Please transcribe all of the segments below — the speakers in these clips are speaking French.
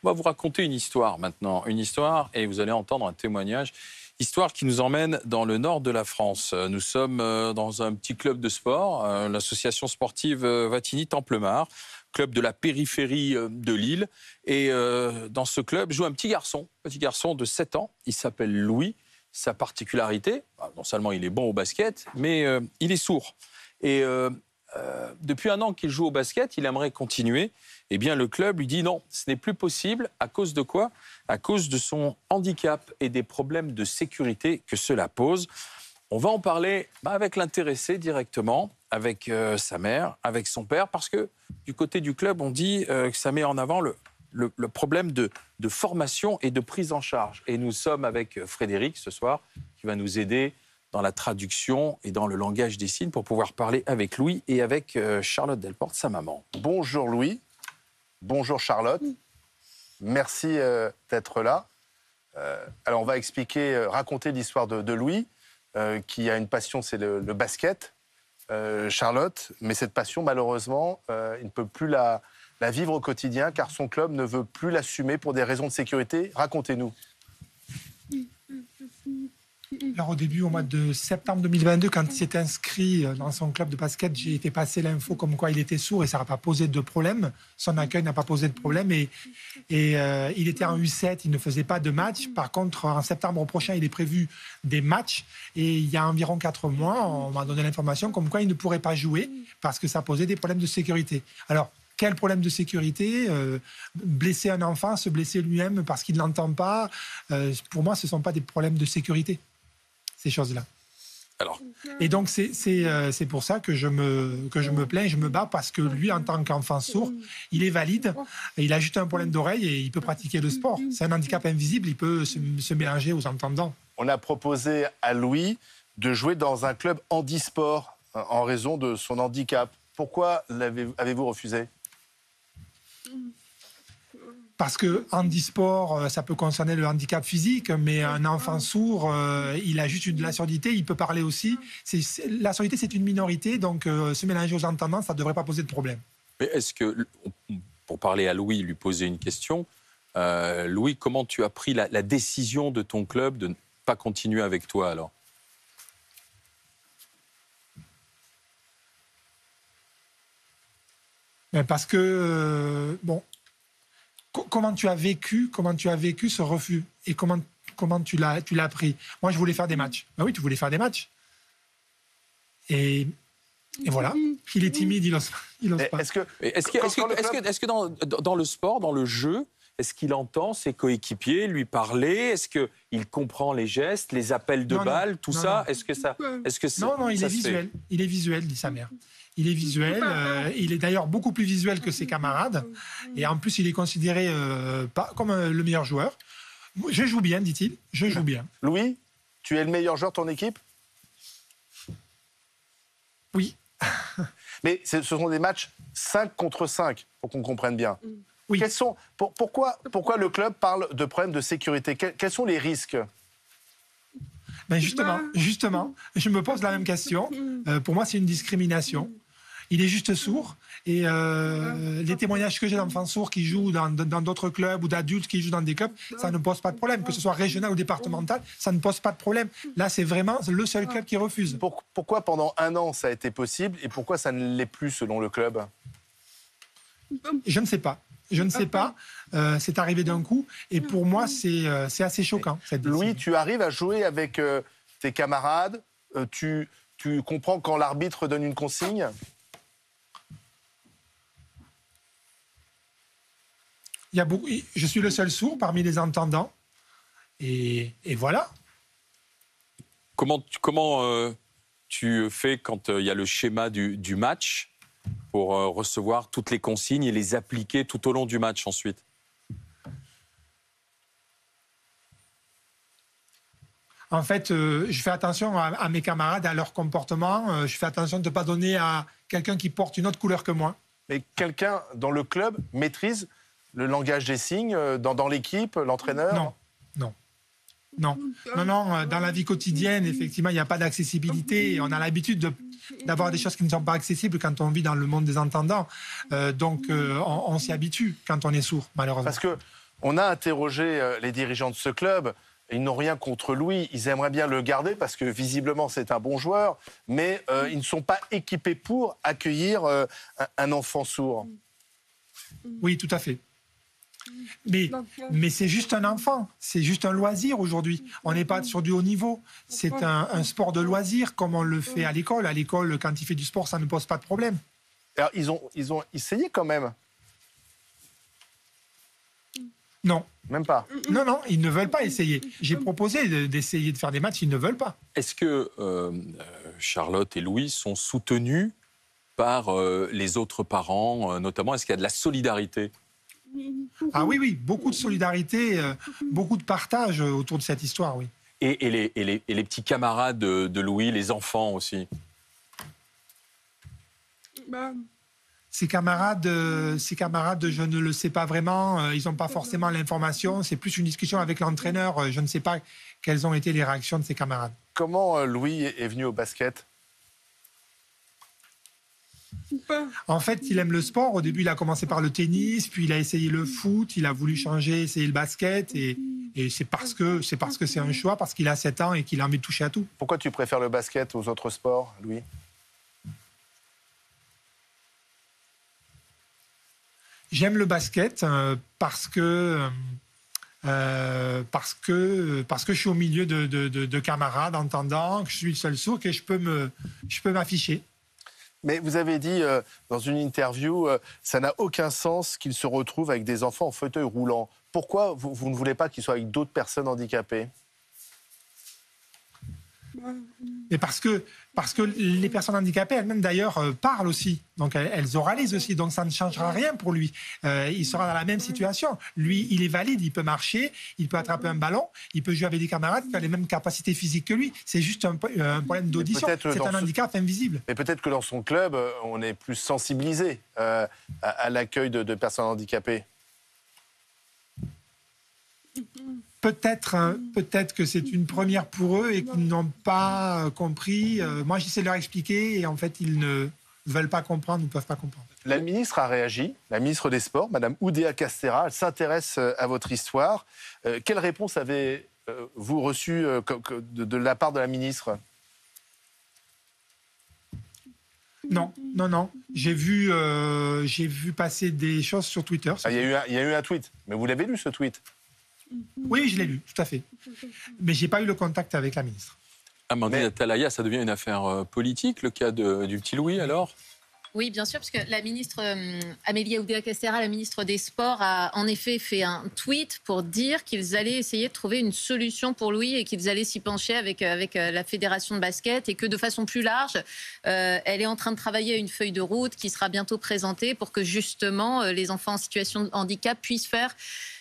On va vous raconter une histoire maintenant. Une histoire, et vous allez entendre un témoignage. Histoire qui nous emmène dans le nord de la France. Nous sommes dans un petit club de sport, l'association sportive Vatigny-Templemar, club de la périphérie de Lille. Et dans ce club joue un petit garçon de 7 ans. Il s'appelle Louis. Sa particularité, non seulement il est bon au basket, mais il est sourd. Et depuis 1 an qu'il joue au basket, il aimerait continuer. Eh bien, le club lui dit non, ce n'est plus possible. À cause de quoi? À cause de son handicap et des problèmes de sécurité que cela pose. On va en parler avec l'intéressé directement, avec sa mère, avec son père, parce que du côté du club, on dit que ça met en avant le problème de formation et de prise en charge. Et nous sommes avec Frédéric ce soir, qui va nous aider dans la traduction et dans le langage des signes pour pouvoir parler avec Louis et avec Charlotte Delporte, sa maman. Bonjour Louis, bonjour Charlotte, merci d'être là. Alors on va raconter l'histoire de Louis, qui a une passion, c'est le basket, Charlotte, mais cette passion malheureusement, il ne peut plus la vivre au quotidien car son club ne veut plus l'assumer pour des raisons de sécurité. Racontez-nous. Alors au début, au mois de septembre 2022, quand il s'est inscrit dans son club de basket, j'ai été passer l'info comme quoi il était sourd et ça n'a pas posé de problème. Son accueil n'a pas posé de problème et il était en U7, il ne faisait pas de match. Par contre, en septembre prochain, il est prévu des matchs et il y a environ 4 mois, on m'a donné l'information comme quoi il ne pourrait pas jouer parce que ça posait des problèmes de sécurité. Alors, quel problème de sécurité? Blesser un enfant, se blesser lui-même parce qu'il ne l'entend pas, pour moi, ce ne sont pas des problèmes de sécurité, ces choses-là. Alors. Et donc, c'est pour ça que je me plains, je me bats, parce que lui, en tant qu'enfant sourd, il est valide, il a juste un problème d'oreille et il peut pratiquer le sport. C'est un handicap invisible, il peut se mélanger aux entendants. On a proposé à Louis de jouer dans un club handisport en raison de son handicap. Pourquoi avez-vous refusé? Parce que handisport, ça peut concerner le handicap physique, mais un enfant sourd, il a juste de la surdité, il peut parler aussi. La surdité, c'est une minorité, donc se mélanger aux entendants, ça ne devrait pas poser de problème. Mais est-ce que, pour parler à Louis, lui poser une question, Louis, comment tu as pris la décision de ton club de ne pas continuer avec toi alors? Parce que, comment tu as vécu ce refus et comment tu l'as pris? Moi, je voulais faire des matchs. Ben oui, tu voulais faire des matchs. Et voilà, il est timide, il ose pas. Est-ce que dans le sport, dans le jeu, est-ce qu'il entend ses coéquipiers lui parler? Est-ce qu'il comprend les gestes, les appels de balles, tout ça? Non, il est visuel. Il est visuel, dit sa mère. Il est visuel, il est d'ailleurs beaucoup plus visuel que ses camarades. Et en plus, il est considéré comme le meilleur joueur. Je joue bien, dit-il. Je joue bien. Louis, tu es le meilleur joueur de ton équipe? Oui. Mais ce sont des matchs 5 contre 5, pour qu'on comprenne bien. Oui. Pourquoi le club parle de problèmes de sécurité? Quels sont les risques? Ben justement, je me pose la même question. Pour moi, c'est une discrimination. Il est juste sourd. Et les témoignages que j'ai d'enfants sourds qui jouent dans d'autres clubs ou d'adultes qui jouent dans des clubs, ça ne pose pas de problème. Que ce soit régional ou départemental, ça ne pose pas de problème. Là, c'est vraiment le seul club qui refuse. Pourquoi pendant 1 an, ça a été possible et pourquoi ça ne l'est plus selon le club? Je ne sais pas. C'est arrivé d'un coup. Et pour moi, c'est assez choquant. Louis, tu arrives à jouer avec tes camarades? Tu comprends quand l'arbitre donne une consigne? Je suis le seul sourd parmi les entendants. Et voilà. Comment tu fais quand il y a le schéma du match pour recevoir toutes les consignes et les appliquer tout au long du match ensuite? En fait, je fais attention à mes camarades, à leur comportement. Je fais attention de ne pas donner à quelqu'un qui porte une autre couleur que moi. Mais quelqu'un dans le club maîtrise le langage des signes dans l'équipe, l'entraîneur? Non. Dans la vie quotidienne, effectivement, il n'y a pas d'accessibilité. On a l'habitude d'avoir des choses qui ne sont pas accessibles quand on vit dans le monde des entendants. Donc, on s'y habitue quand on est sourd, malheureusement. Parce que On a interrogé les dirigeants de ce club. Ils n'ont rien contre Louis. Ils aimeraient bien le garder parce que visiblement c'est un bon joueur, mais ils ne sont pas équipés pour accueillir un enfant sourd. Oui, tout à fait. Mais c'est juste un enfant, c'est juste un loisir aujourd'hui. On n'est pas sur du haut niveau. C'est un sport de loisir comme on le fait à l'école. À l'école, quand il fait du sport, ça ne pose pas de problème. Alors, ils ont essayé quand même. Non. Même pas. Non, ils ne veulent pas essayer. J'ai proposé d'essayer de faire des matchs, ils ne veulent pas. Est-ce que Charlotte et Louis sont soutenus par les autres parents, notamment? Est-ce qu'il y a de la solidarité? Ah oui, beaucoup de solidarité, beaucoup de partage autour de cette histoire, oui. Et les petits camarades de Louis, les enfants aussi? Ses camarades, je ne le sais pas vraiment. Ils n'ont pas forcément l'information. C'est plus une discussion avec l'entraîneur. Je ne sais pas quelles ont été les réactions de ses camarades. Comment Louis est venu au basket? En fait, il aime le sport. Au début, il a commencé par le tennis, puis il a essayé le foot, il a voulu changer, essayer le basket. Et c'est parce que c'est un choix, parce qu'il a 7 ans et qu'il a envie de toucher à tout. Pourquoi tu préfères le basket aux autres sports, Louis? J'aime le basket parce que je suis au milieu de camarades entendants, que je suis le seul sourd, que je peux m'afficher. Mais vous avez dit dans une interview, ça n'a aucun sens qu'il se retrouve avec des enfants en fauteuil roulant. Pourquoi vous ne voulez pas qu'il soit avec d'autres personnes handicapées? Mais parce que les personnes handicapées elles-mêmes d'ailleurs parlent aussi, donc elles oralisent aussi, donc ça ne changera rien pour lui. Il sera dans la même situation. Lui, il est valide, il peut marcher, il peut attraper un ballon, il peut jouer avec des camarades qui ont les mêmes capacités physiques que lui. C'est juste un problème d'audition, c'est un handicap invisible. Mais peut-être que dans son club, on est plus sensibilisé à l'accueil de personnes handicapées. Peut-être que c'est une première pour eux et qu'ils n'ont pas compris. Moi, j'essaie de leur expliquer et en fait, ils ne veulent pas comprendre, ne peuvent pas comprendre. La ministre a réagi, la ministre des Sports, Madame Oudéa Castéra, elle s'intéresse à votre histoire. Quelle réponse avez-vous reçue de la part de la ministre? Non. J'ai vu passer des choses sur Twitter. Il y a eu un tweet, mais vous l'avez lu ce tweet? Oui, je l'ai lu, tout à fait. Mais je n'ai pas eu le contact avec la ministre. Amandine Atalaya, ça devient une affaire politique, le cas du petit Louis, alors? Oui, bien sûr, parce que la ministre Amélie Oudéa-Castéra, la ministre des Sports, a en effet fait un tweet pour dire qu'ils allaient essayer de trouver une solution pour Louis et qu'ils allaient s'y pencher avec la fédération de basket et que de façon plus large, elle est en train de travailler à une feuille de route qui sera bientôt présentée pour que justement les enfants en situation de handicap puissent faire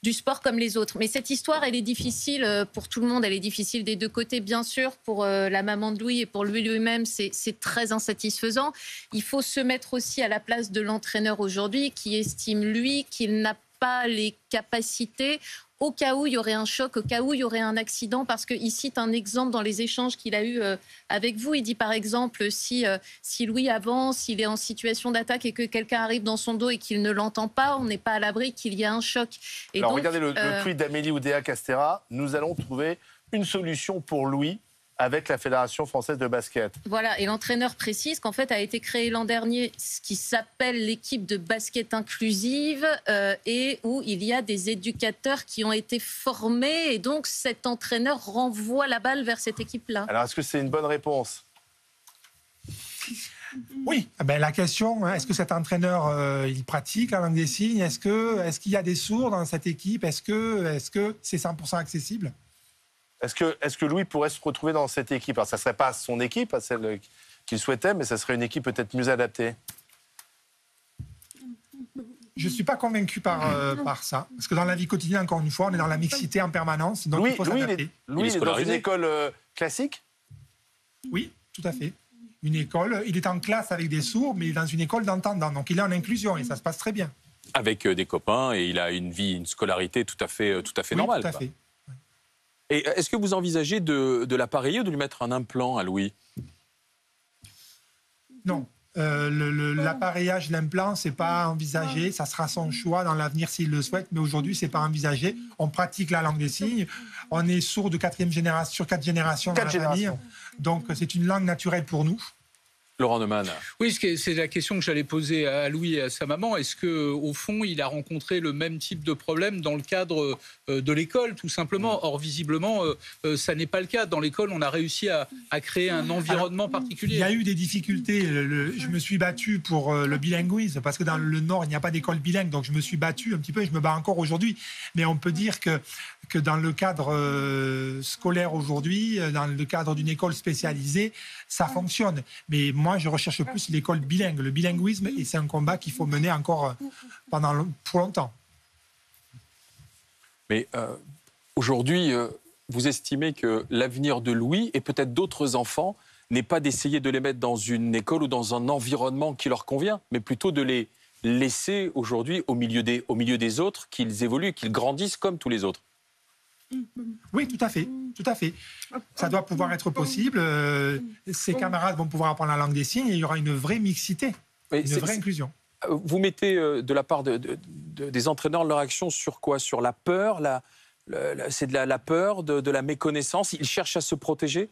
du sport comme les autres. Mais cette histoire, elle est difficile pour tout le monde. Elle est difficile des deux côtés, bien sûr. Pour la maman de Louis et pour lui lui-même, c'est très insatisfaisant. Il faut se mettre aussi à la place de l'entraîneur aujourd'hui qui estime, lui, qu'il n'a pas les capacités au cas où il y aurait un choc, au cas où il y aurait un accident, parce qu'il cite un exemple dans les échanges qu'il a eus avec vous. Il dit par exemple, si Louis avance, il est en situation d'attaque et que quelqu'un arrive dans son dos et qu'il ne l'entend pas, on n'est pas à l'abri qu'il y ait un choc. Et alors donc, regardez le tweet d'Amélie Oudéa Castéra. Nous allons trouver une solution pour Louis avec la Fédération française de basket. Voilà, et l'entraîneur précise qu'en fait a été créé l'an dernier ce qui s'appelle l'équipe de basket inclusive et où il y a des éducateurs qui ont été formés et donc cet entraîneur renvoie la balle vers cette équipe-là. Alors est-ce que c'est une bonne réponse? Oui, la question, est-ce que cet entraîneur, il pratique la langue des signes? Est-ce qu'il y a des sourds dans cette équipe? Est-ce que c'est 100% accessible? Est-ce que Louis pourrait se retrouver dans cette équipe? Alors, ça ne serait pas son équipe, celle qu'il souhaitait, mais ça serait une équipe peut-être mieux adaptée. Je ne suis pas convaincu par ça. Parce que dans la vie quotidienne, encore une fois, on est dans la mixité en permanence. Donc il faut s'adapter. Louis est dans une école classique? Oui, tout à fait. Une école, il est en classe avec des sourds, mais dans une école d'entendants. Donc il est en inclusion et ça se passe très bien. Avec des copains et il a une scolarité tout à fait normale. Tout à fait. Et est-ce que vous envisagez de l'appareiller ou de lui mettre un implant à Louis? Non, L'appareillage, l'implant, c'est pas envisagé. Ça sera son choix dans l'avenir s'il le souhaite, mais aujourd'hui, c'est pas envisagé. On pratique la langue des signes. On est sourd de 4e génération, sur 4 générations dans la famille. Donc, c'est une langue naturelle pour nous. Laurent Neumann. Oui, c'est la question que j'allais poser à Louis et à sa maman. Est-ce qu'au fond, il a rencontré le même type de problème dans le cadre de l'école, tout simplement? Or, visiblement, ça n'est pas le cas. Dans l'école, on a réussi à créer un environnement particulier. Il y a eu des difficultés. Je me suis battu pour le bilinguisme, parce que dans le Nord, il n'y a pas d'école bilingue. Donc, je me suis battu un petit peu et je me bats encore aujourd'hui. Mais on peut dire que dans le cadre scolaire aujourd'hui, dans le cadre d'une école spécialisée, ça fonctionne. Mais moi, je recherche plus l'école bilingue, le bilinguisme, et c'est un combat qu'il faut mener encore pour longtemps. Mais aujourd'hui, vous estimez que l'avenir de Louis et peut-être d'autres enfants n'est pas d'essayer de les mettre dans une école ou dans un environnement qui leur convient, mais plutôt de les laisser aujourd'hui au milieu des autres, qu'ils évoluent, qu'ils grandissent comme tous les autres. Oui, tout à fait, tout à fait. Ça doit pouvoir être possible. Ses camarades vont pouvoir apprendre la langue des signes et il y aura une vraie mixité, une vraie inclusion. Vous mettez de la part des entraîneurs leur action sur quoi? Sur la peur, c'est de la peur, de la méconnaissance. Ils cherchent à se protéger?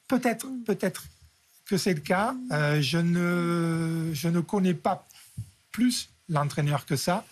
Peut-être que c'est le cas. Je ne connais pas plus l'entraîneur que ça.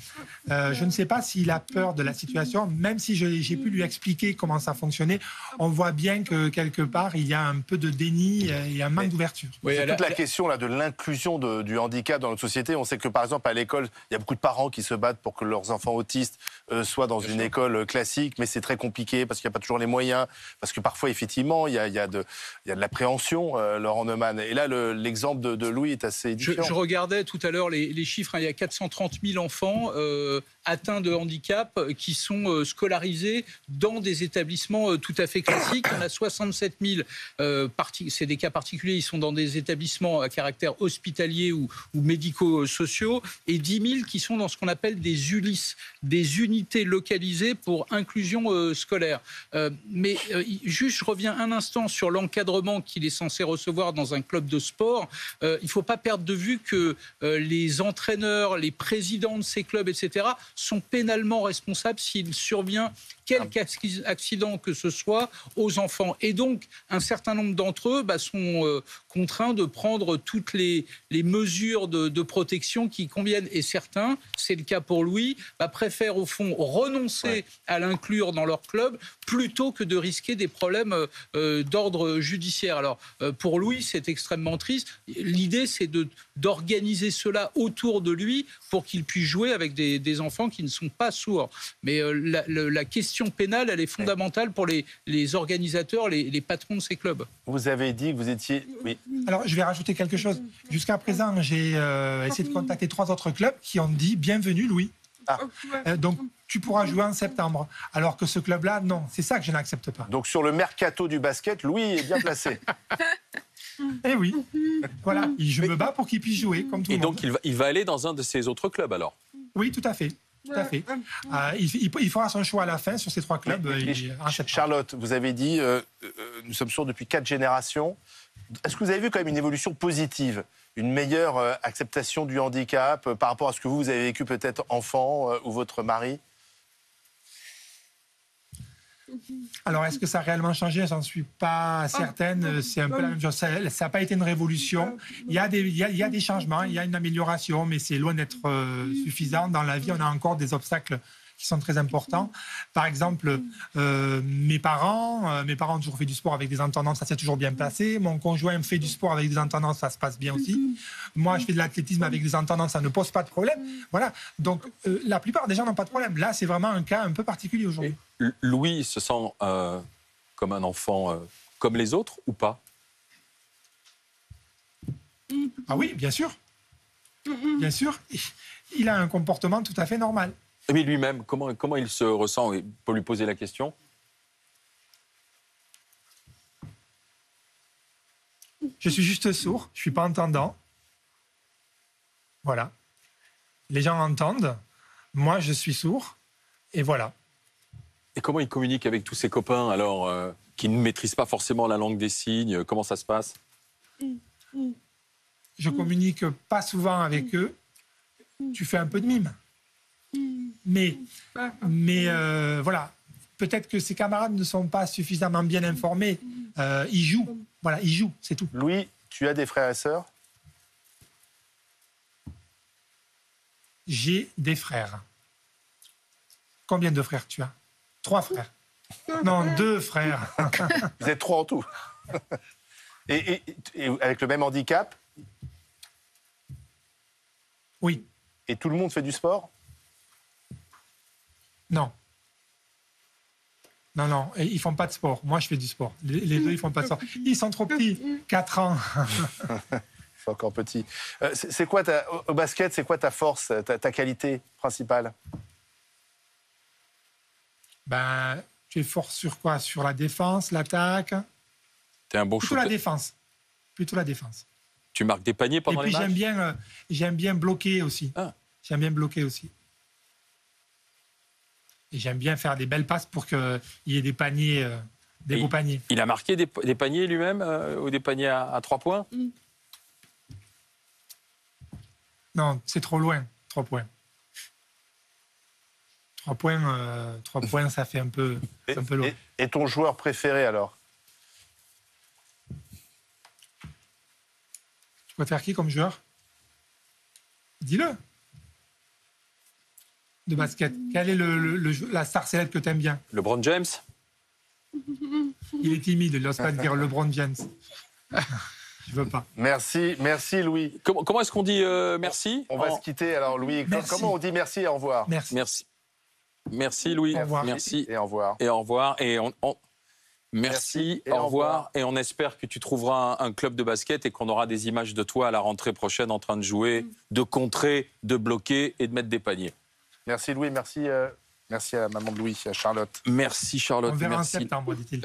Je ne sais pas s'il a peur de la situation, même si j'ai pu lui expliquer comment ça fonctionnait. On voit bien que quelque part, il y a un peu de déni et un manque d'ouverture. Oui, toute la question là, de l'inclusion du handicap dans notre société. On sait que par exemple à l'école, il y a beaucoup de parents qui se battent pour que leurs enfants autistes soient dans une école classique, mais c'est très compliqué parce qu'il n'y a pas toujours les moyens, parce que parfois effectivement il y a de l'appréhension, Laurent Neumann. Et là, l'exemple de Louis est assez différent. Je regardais tout à l'heure les chiffres. Il y a 430 000 enfants atteints de handicap qui sont scolarisés dans des établissements tout à fait classiques. Il y en a 67 000, c'est des cas particuliers, ils sont dans des établissements à caractère hospitalier ou médico-sociaux, et 10 000 qui sont dans ce qu'on appelle des ULIS, des unités localisées pour inclusion scolaire. Juste, je reviens un instant sur l'encadrement qu'il est censé recevoir dans un club de sport. Il ne faut pas perdre de vue que les entraîneurs, les présidents de ces clubs, etc., sont pénalement responsables s'il survient quelque accident que ce soit aux enfants. Et donc, un certain nombre d'entre eux sont contraints de prendre toutes les mesures de protection qui conviennent. Et certains, c'est le cas pour Louis, préfèrent au fond renoncer à l'inclure dans leur club plutôt que de risquer des problèmes d'ordre judiciaire. Alors, pour Louis, c'est extrêmement triste. L'idée, c'est d'organiser cela autour de lui pour qu'il puisse jouer avec des enfants qui ne sont pas sourds. Mais la question pénale, elle est fondamentale pour les organisateurs, les patrons de ces clubs. Vous avez dit que vous étiez... Oui. Alors, je vais rajouter quelque chose. Jusqu'à présent, j'ai essayé de contacter 3 autres clubs qui ont dit « Bienvenue, Louis ». Donc, tu pourras jouer en septembre. Alors que ce club-là, non. C'est ça que je n'accepte pas. Donc, sur le mercato du basket, Louis est bien placé. Eh oui. Voilà. Je me bats pour qu'il puisse jouer, comme tout le monde. Et donc, il va aller dans un de ces autres clubs, alors? Oui, tout à fait. Tout à fait. Il fera son choix à la fin sur ces 3 clubs. Charlotte, vous avez dit, nous sommes sourds depuis 4 générations. Est-ce que vous avez vu quand même une évolution positive, une meilleure acceptation du handicap par rapport à ce que vous avez vécu peut-être enfant ou votre mari? Alors, est-ce que ça a réellement changé? J'en suis pas certaine. C'est un peu la même chose. Ça n'a pas été une révolution. Il y a des changements, il y a une amélioration, mais c'est loin d'être suffisant. Dans la vie, on a encore des obstacles qui sont très importants. Par exemple, mes parents ont toujours fait du sport avec des entendants, ça s'est toujours bien passé. Mon conjoint fait du sport avec des entendants, ça se passe bien aussi. Moi, je fais de l'athlétisme avec des entendants, ça ne pose pas de problème. Voilà. Donc, la plupart des gens n'ont pas de problème. Là, c'est vraiment un cas un peu particulier aujourd'hui. Louis se sent comme un enfant comme les autres ou pas? Ah oui, bien sûr. Bien sûr. Il a un comportement tout à fait normal. Mais lui-même, comment il se ressent? On peut lui poser la question. Je suis juste sourd, je ne suis pas entendant. Voilà. Les gens entendent, moi je suis sourd, et voilà. Et comment il communique avec tous ses copains alors qui ne maîtrisent pas forcément la langue des signes? Comment ça se passe? Je communique pas souvent avec eux. Tu fais un peu de mime. Mais voilà, peut-être que ses camarades ne sont pas suffisamment bien informés. Ils jouent, voilà, ils jouent, c'est tout. Louis, tu as des frères et sœurs? J'ai des frères. Combien de frères tu as? 3 frères. Non, 2 frères. Vous êtes 3 en tout. Et avec le même handicap? Oui, Et tout le monde fait du sport? non. Non, et ils font pas de sport. Moi, je fais du sport. Les 2, ils font pas de sport. Ils sont trop petits, 4 ans. C'est encore petit. C'est quoi au basket, c'est quoi ta force, ta qualité principale? Ben, tu es fort sur quoi? Sur la défense, l'attaque? T'es un bon Plutôt la shooter. défense. Plutôt la défense. Tu marques des paniers Et pendant puis les matchs? j'aime bien bloquer aussi. Ah. J'aime bien bloquer aussi. Et j'aime bien faire des belles passes pour qu'il y ait des paniers, des beaux paniers. Il a marqué des paniers lui-même ou des paniers à 3 points? Non, c'est trop loin, 3 points. 3 points, ça fait un peu loin. Et ton joueur préféré alors? Tu préfères qui comme joueur? Dis-le. De basket. Quelle est la star célèbre que tu aimes bien? LeBron James? Il est timide, il n'ose pas dire LeBron James. Je veux pas. Merci Louis. Comment est-ce qu'on dit merci? On va se quitter alors Louis. Merci. Comment on dit merci et au revoir? Merci. Merci. Merci Louis. Au revoir. Merci. Et au revoir. Et au revoir. Et merci, et au au revoir. revoir. Et on espère que tu trouveras un club de basket et qu'on aura des images de toi à la rentrée prochaine en train de jouer, de contrer, de bloquer et de mettre des paniers. Merci Louis, merci à maman de Louis, à Charlotte. Merci Charlotte. On verra en Merci. septembre, dit-il.